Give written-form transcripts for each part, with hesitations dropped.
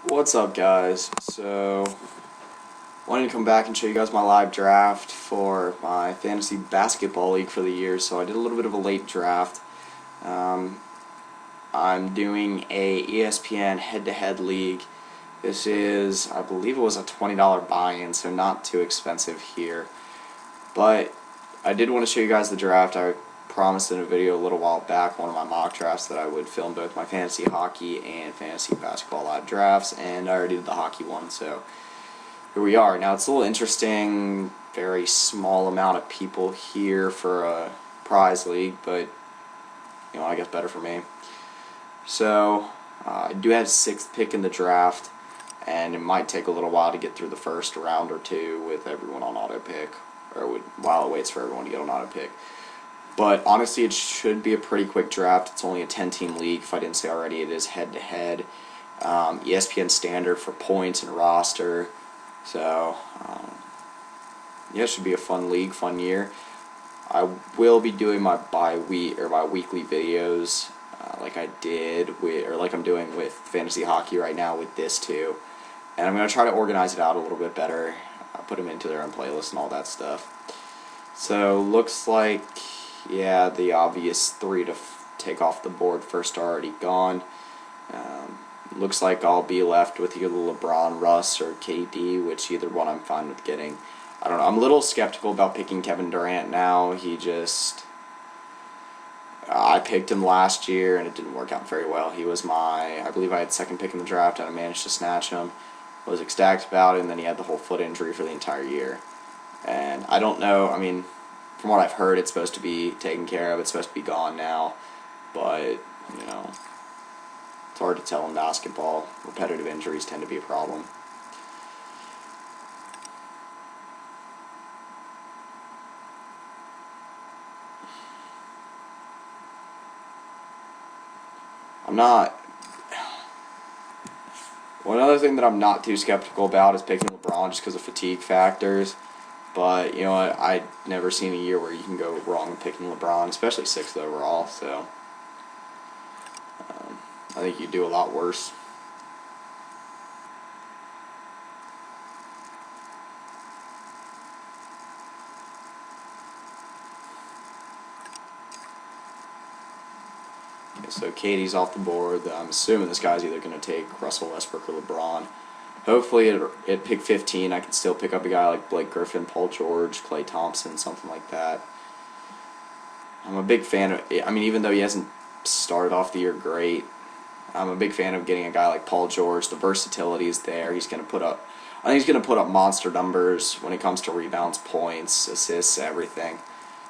What's up, guys? So, wanted to come back and show you guys my live draft for my fantasy basketball league for the year. So I did a little bit of a late draft. I'm doing a ESPN head-to-head league. This is, I believe it was a $20 buy-in, so not too expensive here. But I did want to show you guys the draft. I promised in a video a little while back, one of my mock drafts, that I would film both my fantasy hockey and fantasy basketball live drafts, and I already did the hockey one, so here we are. Now, it's a little interesting, very small amount of people here for a prize league, but, you know, I guess better for me. So, I do have 6th pick in the draft, and it might take a little while to get through the first round or two with everyone on auto pick, or while it waits for everyone to get on auto pick. But honestly, it should be a pretty quick draft. It's only a 10-team league. If I didn't say already, it is head-to-head. ESPN standard for points and roster. So, yeah, it should be a fun league, fun year. I will be doing my weekly videos, like I'm doing with fantasy hockey right now with this too. And I'm going to try to organize it out a little bit better. Put them into their own playlist and all that stuff. So, looks like, yeah, the obvious 3 to take off the board first are already gone. Looks like I'll be left with either LeBron, Russ, or KD, which either one I'm fine with getting. I don't know. I'm a little skeptical about picking Kevin Durant now. I picked him last year, and it didn't work out very well. He was I believe I had 2nd pick in the draft, and I managed to snatch him. Was ecstatic about it, and then he had the whole foot injury for the entire year. And I don't know, I mean, from what I've heard, it's supposed to be taken care of. It's supposed to be gone now. But, you know, it's hard to tell in basketball. Repetitive injuries tend to be a problem. One other thing that I'm not too skeptical about is picking LeBron just because of fatigue factors. But, you know what, I've never seen a year where you can go wrong with picking LeBron, especially 6th overall, so I think you do a lot worse. Okay, so Katie's off the board. I'm assuming this guy's either going to take Russell Westbrook or LeBron. Hopefully at pick 15 I can still pick up a guy like Blake Griffin, Paul George, Klay Thompson, something like that. I'm a big fan of, I mean, even though he hasn't started off the year great, I'm a big fan of getting a guy like Paul George. The versatility is there. I think he's going to put up monster numbers when it comes to rebounds, points, assists, everything.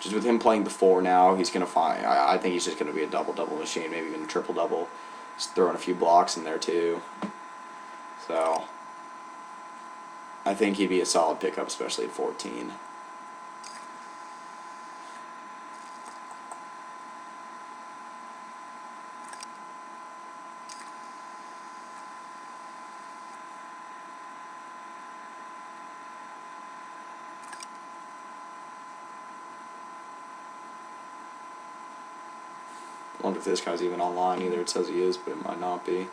Just with him playing the 4 now, he's going to find, I think he's just going to be a double-double machine, maybe even a triple-double. Just throwing a few blocks in there too. So, I think he'd be a solid pickup, especially at 14. I wonder if this guy's even online either. It says he is, but it might not be.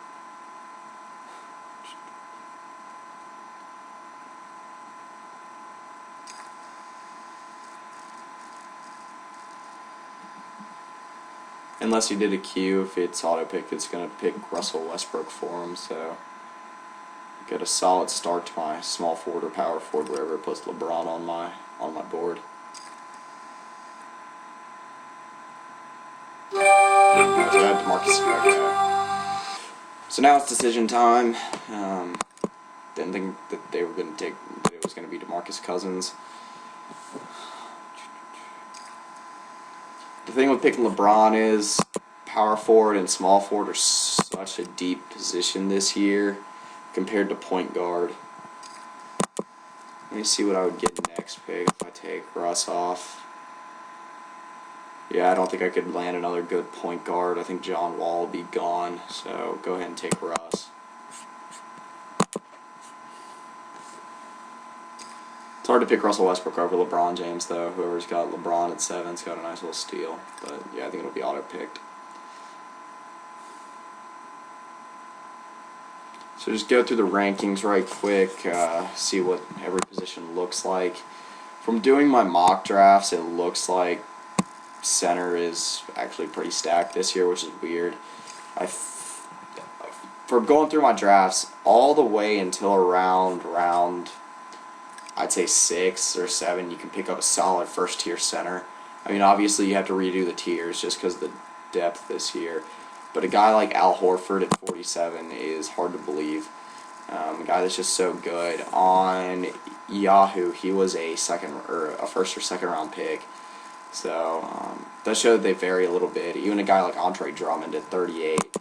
Unless he did a queue, if it's auto-pick, it's going to pick Russell Westbrook for him, so get a solid start to my small forward or power forward, wherever it puts LeBron on my board. So now it's decision time. Didn't think that it was going to be DeMarcus Cousins. The thing with picking LeBron is power forward and small forward are such a deep position this year compared to point guard. Let me see what I would get next pick if I take Russ off. Yeah, I don't think I could land another good point guard. I think John Wall will be gone, so go ahead and take Russ. It's hard to pick Russell Westbrook over LeBron James, though. Whoever's got LeBron at 7's got a nice little steal. But, yeah, I think it'll be auto-picked. So just go through the rankings right quick, see what every position looks like. From doing my mock drafts, it looks like center is actually pretty stacked this year, which is weird. For going through my drafts, all the way until around round, I'd say 6 or 7, you can pick up a solid first-tier center. I mean, obviously you have to redo the tiers just because of the depth this year. But a guy like Al Horford at 47 is hard to believe. A guy that's just so good. On Yahoo, he was a first or second round pick. So that shows they vary a little bit. Even a guy like Andre Drummond at 38,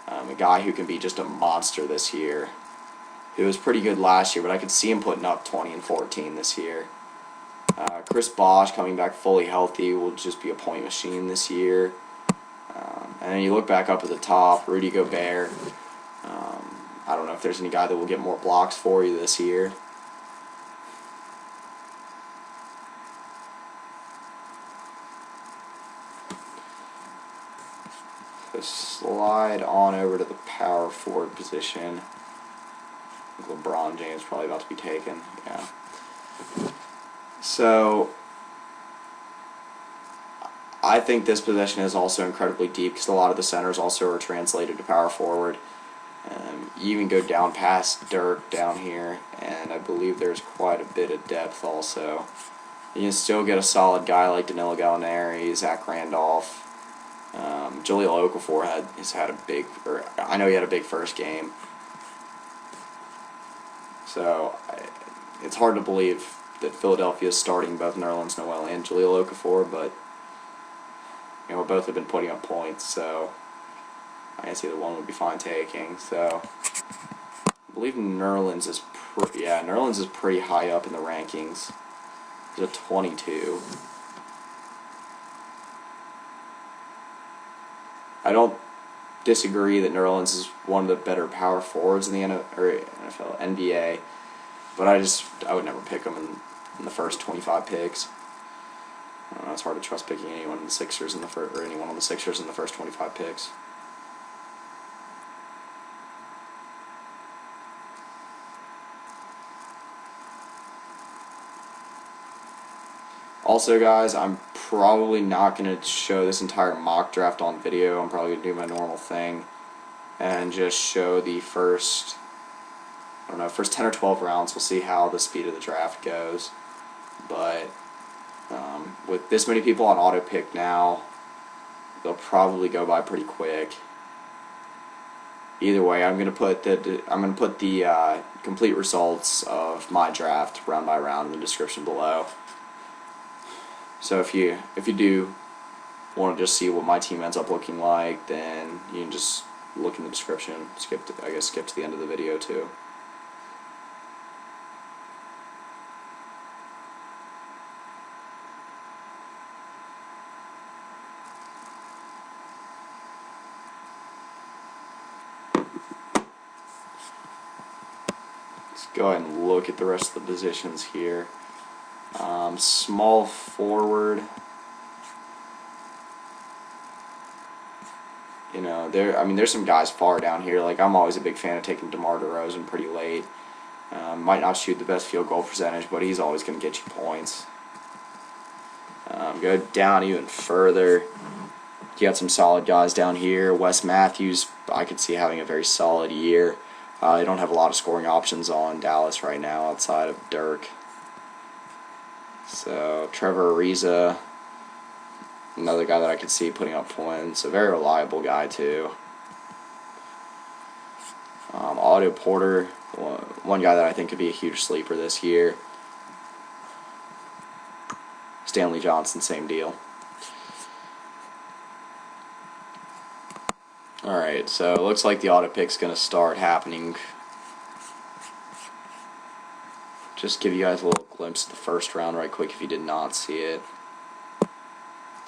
a guy who can be just a monster this year. He was pretty good last year, but I could see him putting up 20 and 14 this year. Chris Bosh coming back fully healthy will just be a point machine this year. And then you look back up at the top, Rudy Gobert. I don't know if there's any guy that will get more blocks for you this year. So slide on over to the power forward position. I think LeBron James probably about to be taken. Yeah. So I think this position is also incredibly deep because a lot of the centers also are translated to power forward. You even go down past Dirk down here, and I believe there's quite a bit of depth also. You can still get a solid guy like Danilo Gallinari, Zach Randolph. Jahlil Okafor I know he had a big first game. So it's hard to believe that Philadelphia is starting both Nerlens Noel and Jahlil Okafor, but both have been putting up points, so I guess either one would be fine taking. So I believe Nerlens is pretty high up in the rankings. He's a 22. I don't disagree that Nerlens is one of the better power forwards in the NFL, NBA, but I would never pick him in the first 25 picks. I don't know, it's hard to trust picking anyone in the Sixers or anyone on the Sixers in the first 25 picks. Also, guys, I'm probably not going to show this entire mock draft on video. I'm probably going to do my normal thing and just show the first 10 or 12 rounds. We'll see how the speed of the draft goes. But with this many people on auto pick now, they'll probably go by pretty quick. Either way, I'm gonna put the complete results of my draft round by round in the description below. So if you do want to just see what my team ends up looking like, then you can just look in the description. Skip to the end of the video too. Let's go ahead and look at the rest of the positions here. Small forward. There's some guys far down here. Like, I'm always a big fan of taking DeMar Derozan pretty late. Might not shoot the best field goal percentage, but he's always going to get you points. Go down even further. You got some solid guys down here. Wes Matthews, I could see having a very solid year. They don't have a lot of scoring options on Dallas right now outside of Dirk. So Trevor Ariza, another guy that I could see putting up points. A very reliable guy too. Otto Porter, one guy that I think could be a huge sleeper this year. Stanley Johnson, same deal. Alright, so it looks like the auto pick's going to start happening. Just give you guys a little glimpse of the first round right quick if you did not see it.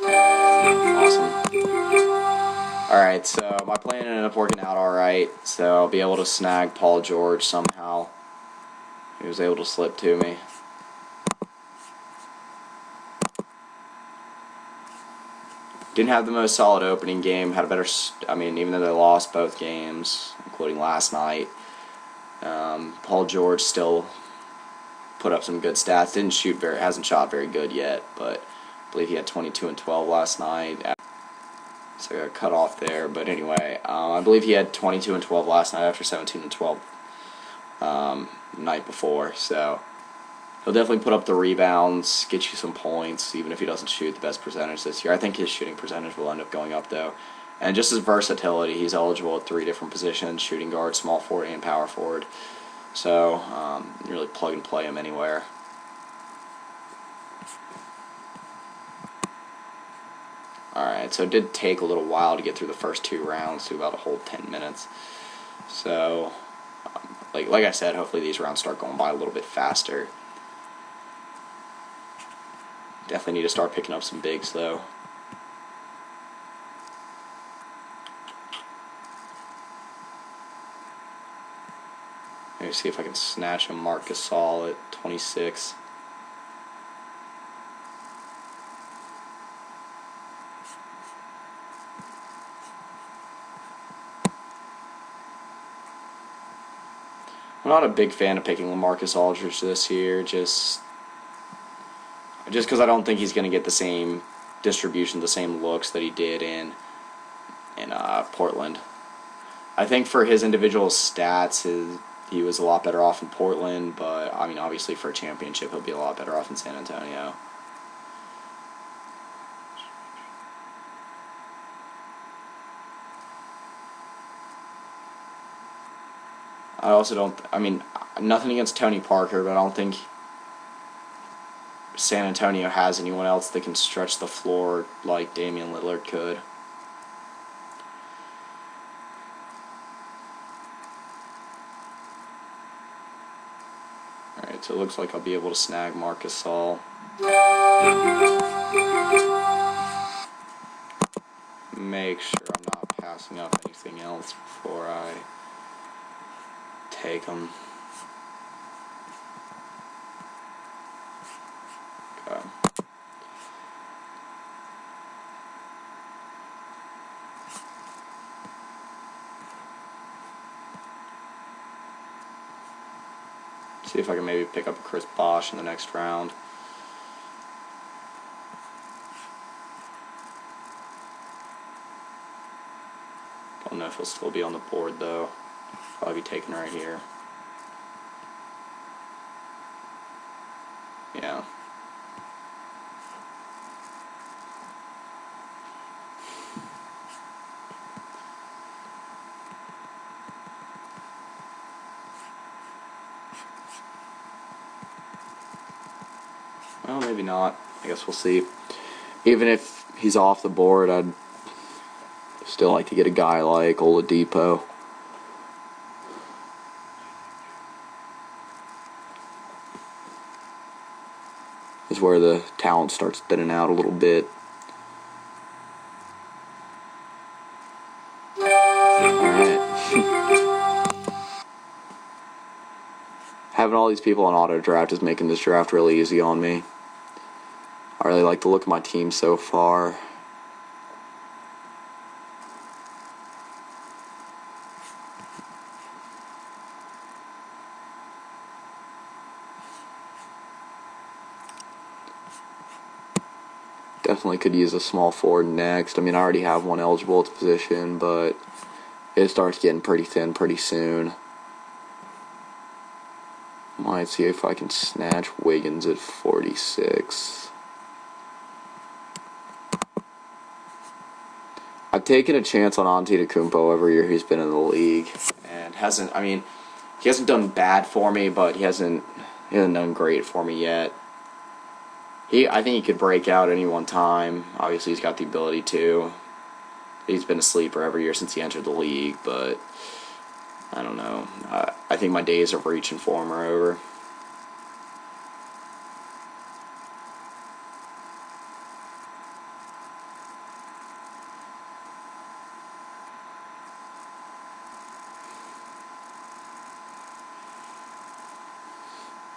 Awesome. Alright, so my plan ended up working out alright, so I'll be able to snag Paul George somehow. He was able to slip to me. Didn't have the most solid opening game. Had a better, even though they lost both games, including last night, Paul George still put up some good stats. Hasn't shot very good yet, but I believe he had 22 and 12 last night. So I got cut off there, but anyway, I believe he had 22 and 12 last night after 17 and 12 night before. So he'll definitely put up the rebounds, get you some points, even if he doesn't shoot the best percentage this year. I think his shooting percentage will end up going up, though. And just his versatility, he's eligible at 3 different positions: shooting guard, small forward, and power forward. So you really plug and play him anywhere. Alright, so it did take a little while to get through the first 2 rounds, to about a whole 10 minutes. So, like I said, hopefully these rounds start going by a little bit faster. Definitely need to start picking up some bigs, though. Maybe see if I can snatch a Marc Gasol at 26. I'm not a big fan of picking LaMarcus Aldridge this year, just because I don't think he's going to get the same distribution, the same looks that he did in Portland. I think for his individual stats, he was a lot better off in Portland, but I mean, obviously for a championship, he'll be a lot better off in San Antonio. I also don't, I mean, nothing against Tony Parker, but I don't think San Antonio has anyone else that can stretch the floor like Damian Lillard could. Alright, so it looks like I'll be able to snag Marc Gasol. Make sure I'm not passing up anything else before I take him. Okay. See if I can maybe pick up a Chris Bosh in the next round. Don't know if he'll still be on the board, though. Probably be taken right here. Yeah. Well, maybe not. I guess we'll see. Even if he's off the board, I'd still like to get a guy like Oladipo. Is where the talent starts thinning out a little bit. Alright. Having all these people on auto draft is making this draft really easy on me. I really like the look of my team so far. Definitely could use a small forward next. I mean, I already have one eligible at the position, but it starts getting pretty thin pretty soon. Might see if I can snatch Wiggins at 46. I've taken a chance on Antetokounmpo every year he's been in the league, and he hasn't done bad for me, but he hasn't done great for me yet. I think he could break out any one time. Obviously, he's got the ability to. He's been a sleeper every year since he entered the league, but I don't know. I think my days of reaching for him are over.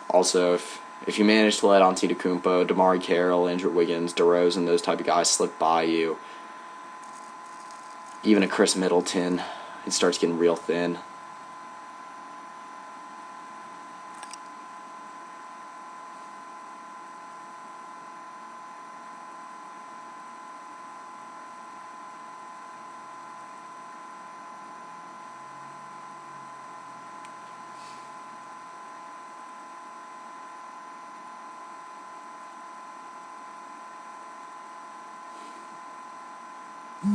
Also, if you manage to let Antetokounmpo, DeMar Carroll, Andrew Wiggins, DeRozan, those type of guys slip by you, even a Chris Middleton, it starts getting real thin. See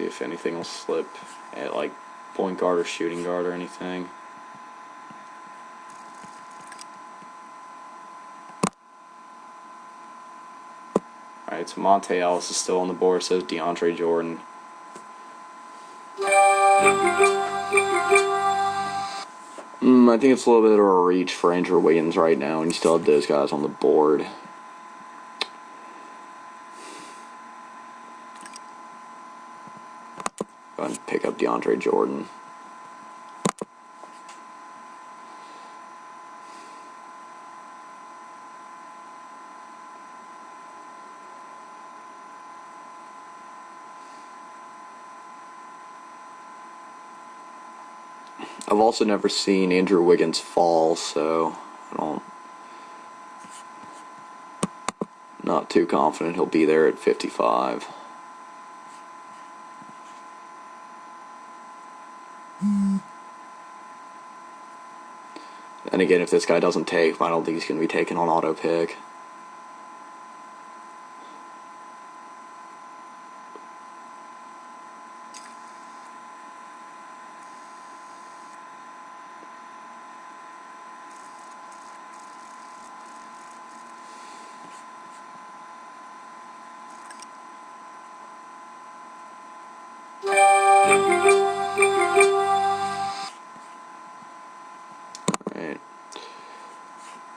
if anything will slip at like point guard or shooting guard or anything. Alright, so Monte Ellis is still on the board, so is DeAndre Jordan. I think it's a little bit of a reach for Andrew Wiggins right now, and you still have those guys on the board. Go ahead and pick up DeAndre Jordan. I've also never seen Andrew Wiggins fall, so not too confident he'll be there at 55. And again, if this guy doesn't take, I don't think he's going to be taken on auto pick.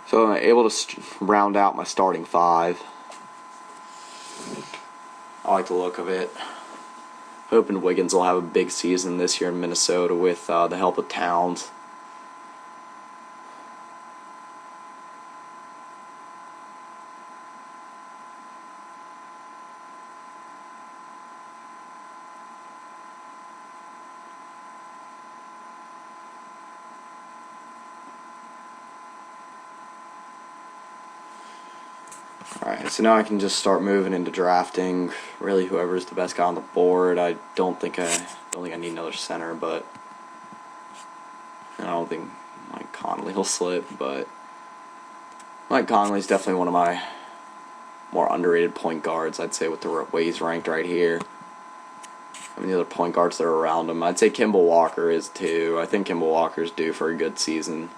So I'm able to round out my starting five. I like the look of it. Hoping Wiggins will have a big season this year in Minnesota with the help of Towns. Alright, so now I can just start moving into drafting really whoever's the best guy on the board. I don't think I need another center, but I don't think Mike Conley will slip, but Mike Conley's definitely one of my more underrated point guards, I'd say, with the way he's ranked right here. I mean, the other point guards that are around him, I'd say Kemba Walker is too. I think Kemba Walker's due for a good season.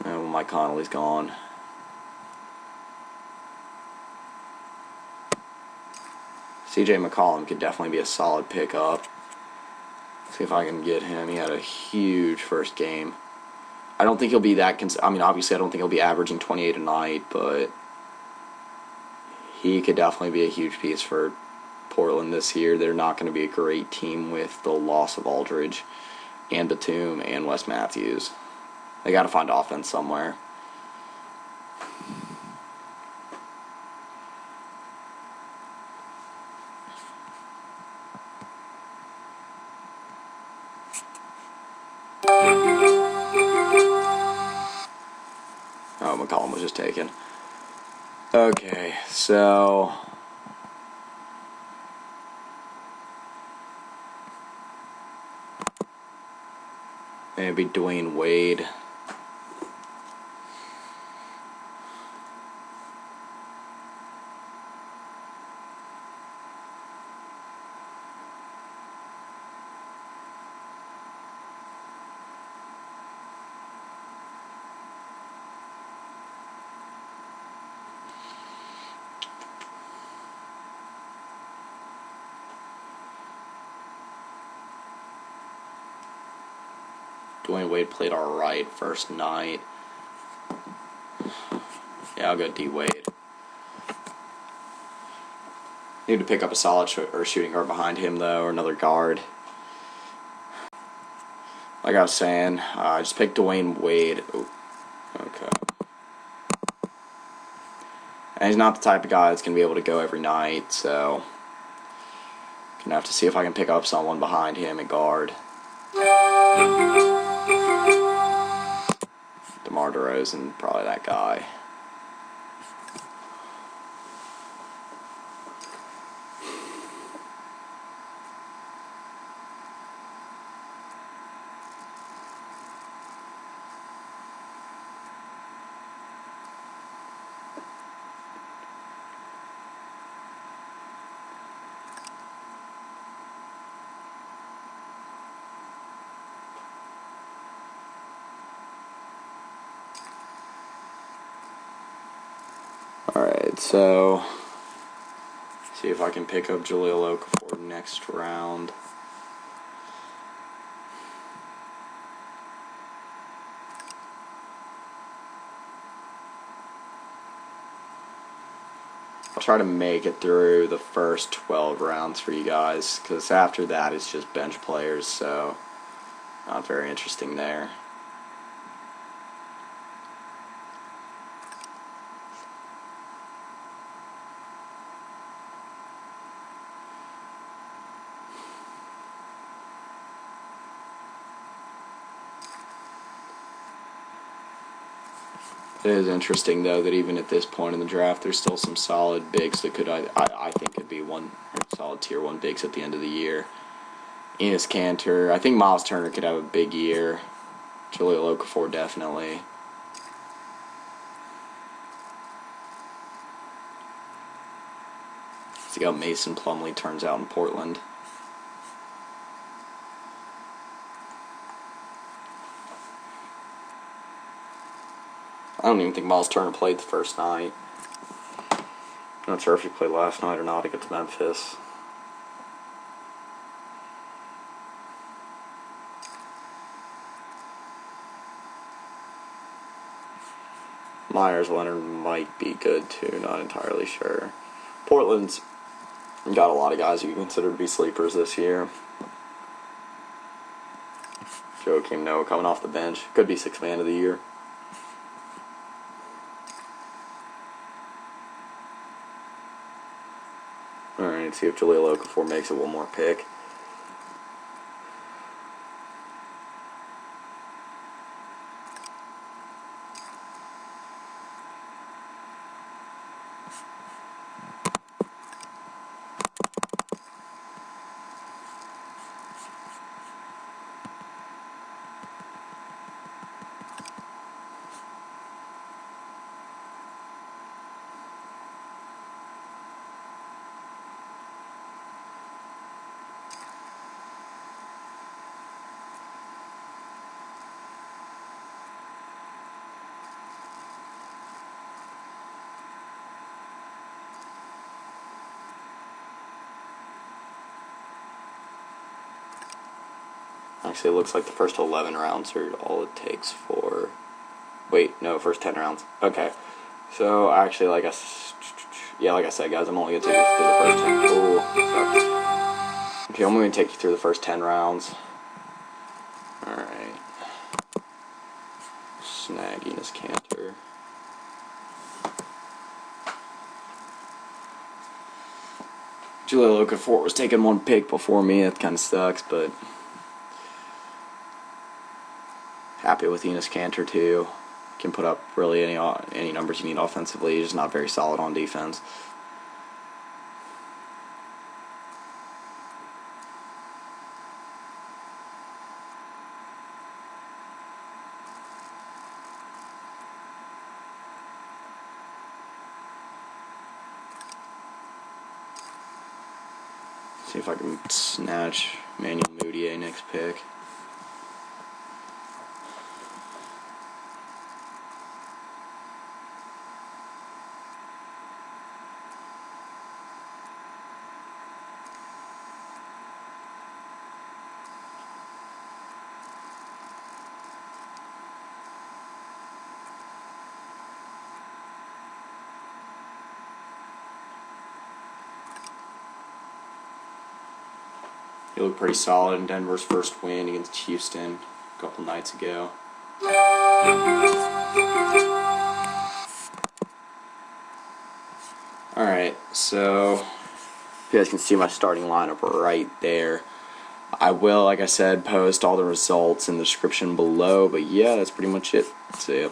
And Mike Conley's gone. CJ McCollum could definitely be a solid pickup. See if I can get him. He had a huge first game. I don't think he'll be that. Obviously, I don't think he'll be averaging 28 a night, but he could definitely be a huge piece for Portland this year. They're not going to be a great team with the loss of Aldridge and Batum and Wes Matthews. They got to find offense somewhere. Oh, McCollum was just taken. Okay, so maybe Dwyane Wade. Dwyane Wade played alright first night. Yeah, I'll go D Wade. Need to pick up a solid shooting guard behind him, though, or another guard. Like I was saying, I just picked Dwyane Wade. Ooh, okay. And he's not the type of guy that's going to be able to go every night, so I'm going to have to see if I can pick up someone behind him at guard. DeMar Derozan, probably that guy. Alright, so see if I can pick up Jahlil Okafor next round. I'll try to make it through the first 12 rounds for you guys, because after that it's just bench players, so not very interesting there. It is interesting, though, that even at this point in the draft, there's still some solid bigs that I think could be solid tier 1 bigs at the end of the year. Enes Kanter. I think Miles Turner could have a big year. Jahlil Okafor, definitely. See how Mason Plumlee turns out in Portland. I don't even think Miles Turner played the first night. I'm not sure if he played last night or not against Memphis. Myers Leonard might be good too, not entirely sure. Portland's got a lot of guys you can consider to be sleepers this year. Joakim Noah coming off the bench. Could be 6th man of the year. Alright, see if Jahlil Okafor makes it one more pick. Actually, it looks like the first 11 rounds are all it takes for... Wait, no, first 10 rounds. Okay. So, actually, like I said, guys, I'm only going to take you through the first 10. Okay, I'm going to take you through the first 10 rounds. Alright. Snag Enes Kanter. Jahlil Okafor was taking one pick before me. That kind of sucks, but... happy with Enes Kanter too. Can put up really any numbers you need offensively. He's just not very solid on defense. See if I can snatch Emmanuel Mudiay next pick. He looked pretty solid in Denver's first win against Houston a couple nights ago. Alright, so you guys can see my starting lineup right there. I will, like I said, post all the results in the description below. But yeah, that's pretty much it. See ya.